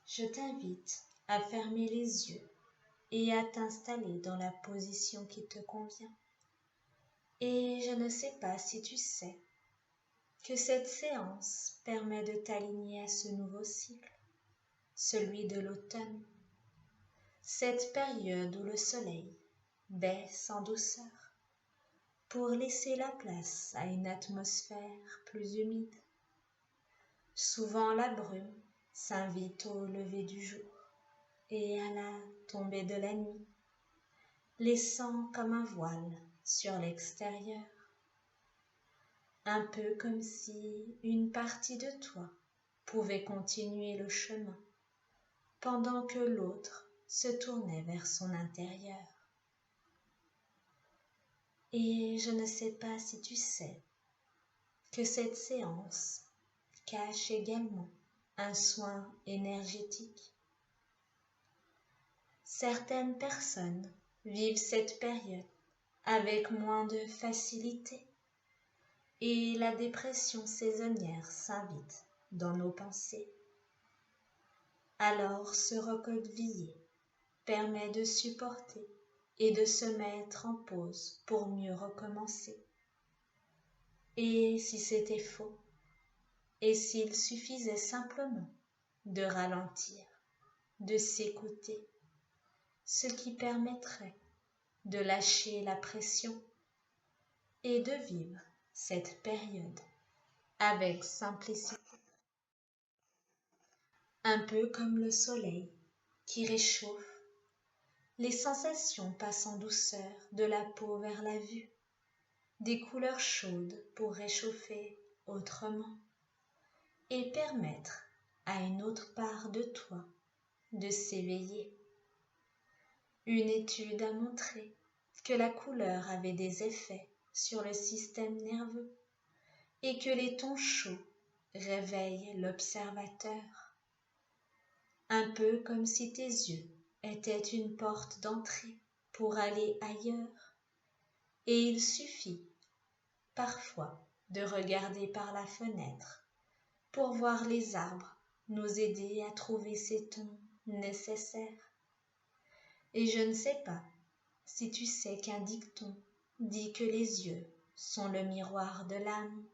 Je t'invite à fermer les yeux et à t'installer dans la position qui te convient. Et je ne sais pas si tu sais que cette séance permet de t'aligner à ce nouveau cycle, celui de l'automne, cette période où le soleil baisse en douceur pour laisser la place à une atmosphère plus humide. Souvent la brume s'invite au lever du jour et à la tombée de la nuit, laissant comme un voile sur l'extérieur, un peu comme si une partie de toi pouvait continuer le chemin pendant que l'autre se tournait vers son intérieur. Et je ne sais pas si tu sais que cette séance cache également un soin énergétique. Certaines personnes vivent cette période avec moins de facilité et la dépression saisonnière s'invite dans nos pensées. Alors se recroqueviller permet de supporter et de se mettre en pause pour mieux recommencer. Et si c'était faux? Et s'il suffisait simplement de ralentir, de s'écouter, ce qui permettrait de lâcher la pression et de vivre cette période avec simplicité. Un peu comme le soleil qui réchauffe, les sensations passent en douceur de la peau vers la vue, des couleurs chaudes pour réchauffer autrement et permettre à une autre part de toi de s'éveiller. Une étude a montré que la couleur avait des effets sur le système nerveux et que les tons chauds réveillent l'observateur. Un peu comme si tes yeux étaient une porte d'entrée pour aller ailleurs. Et il suffit parfois de regarder par la fenêtre pour voir les arbres nous aider à trouver ces tons nécessaires. Et je ne sais pas si tu sais qu'un dicton dit que les yeux sont le miroir de l'âme,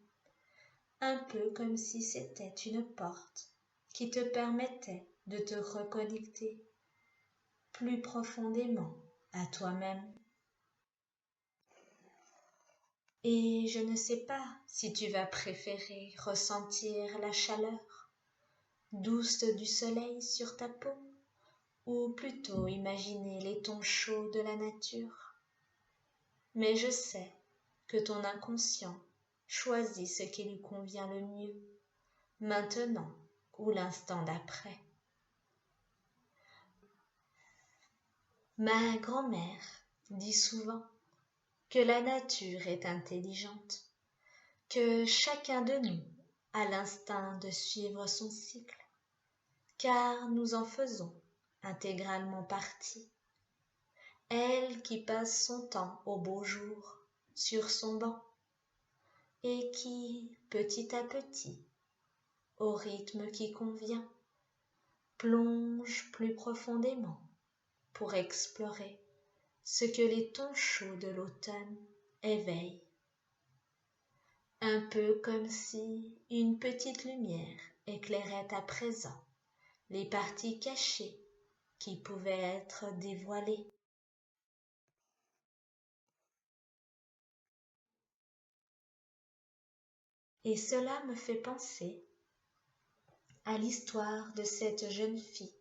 un peu comme si c'était une porte qui te permettait de te reconnecter plus profondément à toi-même. Et je ne sais pas si tu vas préférer ressentir la chaleur douce du soleil sur ta peau ou plutôt imaginer les tons chauds de la nature. Mais je sais que ton inconscient choisit ce qui lui convient le mieux, maintenant ou l'instant d'après. Ma grand-mère dit souvent que la nature est intelligente, que chacun de nous a l'instinct de suivre son cycle, car nous en faisons intégralement partie. Elle qui passe son temps au beau jour sur son banc et qui, petit à petit, au rythme qui convient, plonge plus profondément pour explorer ce que les tons chauds de l'automne éveillent. Un peu comme si une petite lumière éclairait à présent les parties cachées qui pouvaient être dévoilées. Et cela me fait penser à l'histoire de cette jeune fille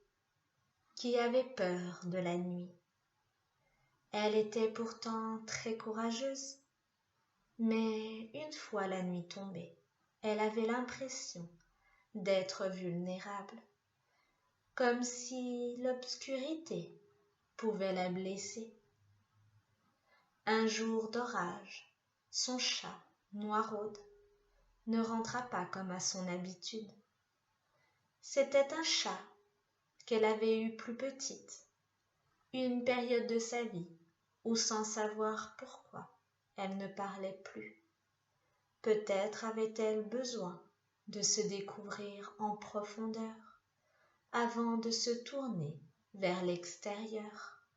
qui avait peur de la nuit. Elle était pourtant très courageuse, mais une fois la nuit tombée, elle avait l'impression d'être vulnérable, comme si l'obscurité pouvait la blesser. Un jour d'orage, son chat, Noiraude, ne rentra pas comme à son habitude. C'était un chat qu'elle avait eu plus petite, une période de sa vie où, sans savoir pourquoi, elle ne parlait plus. Peut-être avait-elle besoin de se découvrir en profondeur avant de se tourner vers l'extérieur.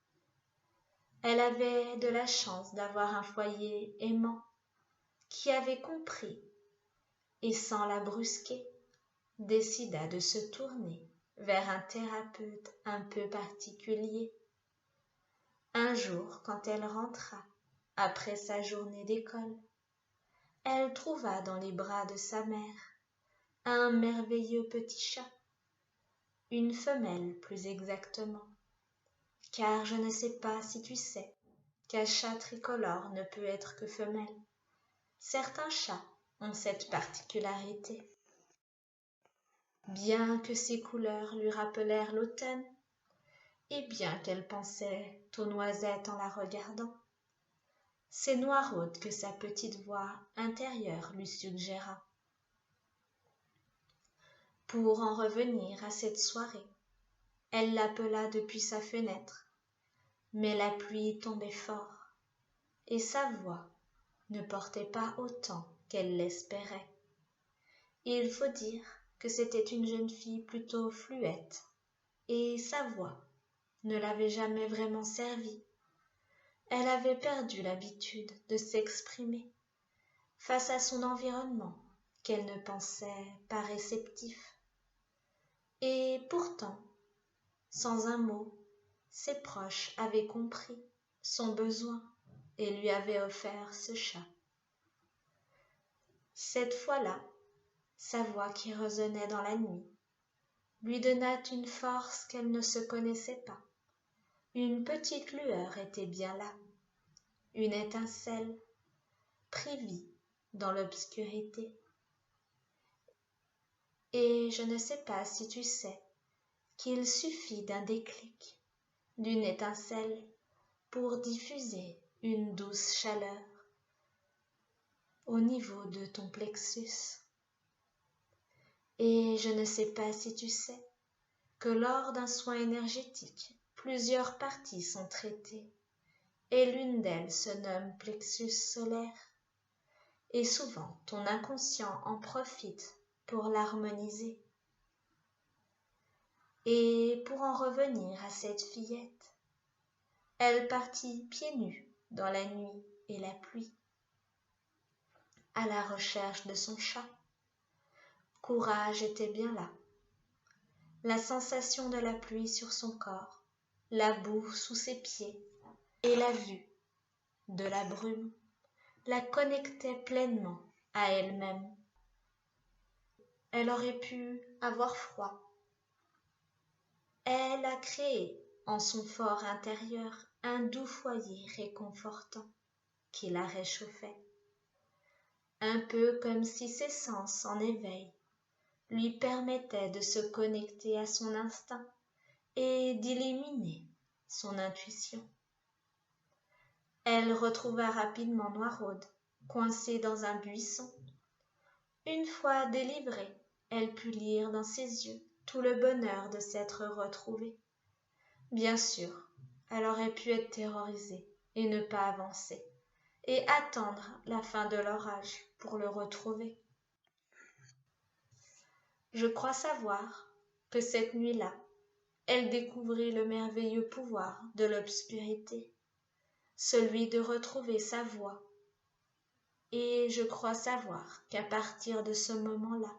Elle avait de la chance d'avoir un foyer aimant qui avait compris et sans la brusquer, décida de se tourner vers un thérapeute un peu particulier. Un jour, quand elle rentra, après sa journée d'école, elle trouva dans les bras de sa mère un merveilleux petit chat, une femelle plus exactement, car je ne sais pas si tu sais qu'un chat tricolore ne peut être que femelle. Certains chats ont cette particularité. Bien que ces couleurs lui rappelèrent l'automne, et bien qu'elle pensait aux noisettes en la regardant, c'est Noiraude que sa petite voix intérieure lui suggéra. Pour en revenir à cette soirée, elle l'appela depuis sa fenêtre, mais la pluie tombait fort, et sa voix ne portait pas autant qu'elle l'espérait. Il faut dire que c'était une jeune fille plutôt fluette, et sa voix ne l'avait jamais vraiment servie. Elle avait perdu l'habitude de s'exprimer face à son environnement qu'elle ne pensait pas réceptif. Et pourtant, sans un mot, ses proches avaient compris son besoin et lui avaient offert ce chat. Cette fois-là, sa voix qui résonnait dans la nuit lui donna une force qu'elle ne se connaissait pas. Une petite lueur était bien là, une étincelle prit vie dans l'obscurité. Et je ne sais pas si tu sais qu'il suffit d'un déclic, d'une étincelle pour diffuser une douce chaleur au niveau de ton plexus. Et je ne sais pas si tu sais que lors d'un soin énergétique, plusieurs parties sont traitées, et l'une d'elles se nomme plexus solaire, et souvent ton inconscient en profite pour l'harmoniser. Et pour en revenir à cette fillette, elle partit pieds nus dans la nuit et la pluie, à la recherche de son chat. Courage était bien là. La sensation de la pluie sur son corps, la boue sous ses pieds et la vue de la brume la connectaient pleinement à elle-même. Elle aurait pu avoir froid. Elle a créé en son fort intérieur un doux foyer réconfortant qui la réchauffait, un peu comme si ses sens en éveil lui permettaient de se connecter à son instinct et d'illuminer son intuition. Elle retrouva rapidement Noiraude, coincée dans un buisson. Une fois délivrée, elle put lire dans ses yeux tout le bonheur de s'être retrouvée. Bien sûr, elle aurait pu être terrorisée et ne pas avancer, et attendre la fin de l'orage pour le retrouver. Je crois savoir que cette nuit-là, elle découvrit le merveilleux pouvoir de l'obscurité, celui de retrouver sa voix. Et je crois savoir qu'à partir de ce moment-là,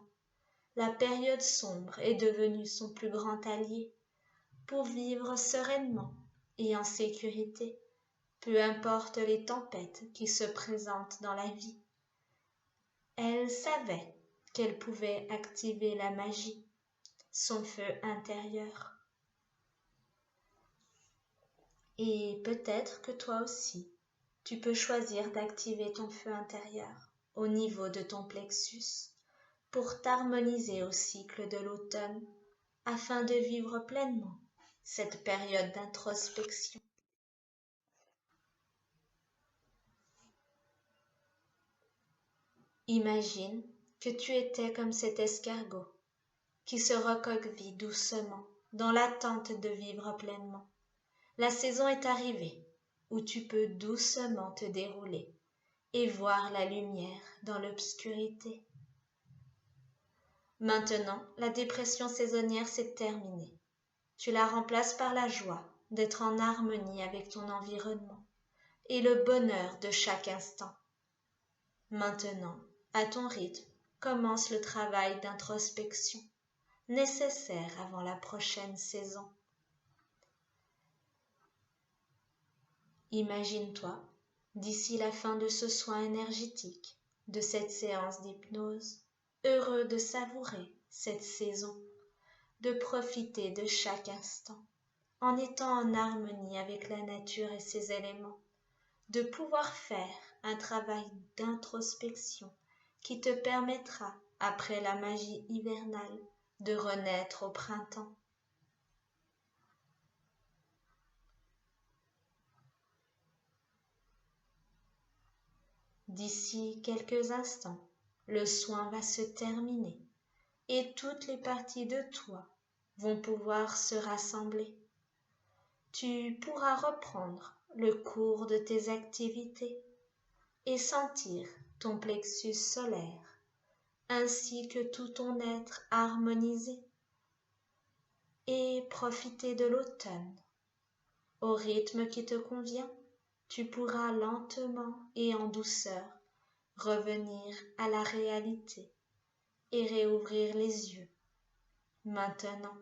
la période sombre est devenue son plus grand allié pour vivre sereinement et en sécurité, peu importe les tempêtes qui se présentent dans la vie. Elle savait qu'elle pouvait activer la magie, son feu intérieur. Et peut-être que toi aussi, tu peux choisir d'activer ton feu intérieur au niveau de ton plexus pour t'harmoniser au cycle de l'automne afin de vivre pleinement cette période d'introspection. Imagine que tu étais comme cet escargot qui se recoqueville doucement dans l'attente de vivre pleinement. La saison est arrivée où tu peux doucement te dérouler et voir la lumière dans l'obscurité. Maintenant, la dépression saisonnière s'est terminée. Tu la remplaces par la joie d'être en harmonie avec ton environnement et le bonheur de chaque instant. Maintenant, à ton rythme, commence le travail d'introspection nécessaire avant la prochaine saison. Imagine-toi, d'ici la fin de ce soin énergétique, de cette séance d'hypnose, heureux de savourer cette saison, de profiter de chaque instant, en étant en harmonie avec la nature et ses éléments, de pouvoir faire un travail d'introspection qui te permettra, après la magie hivernale, de renaître au printemps. D'ici quelques instants, le soin va se terminer et toutes les parties de toi vont pouvoir se rassembler. Tu pourras reprendre le cours de tes activités et sentir ton plexus solaire ainsi que tout ton être harmonisé et profiter de l'automne. Au rythme qui te convient, tu pourras lentement et en douceur revenir à la réalité et réouvrir les yeux. Maintenant,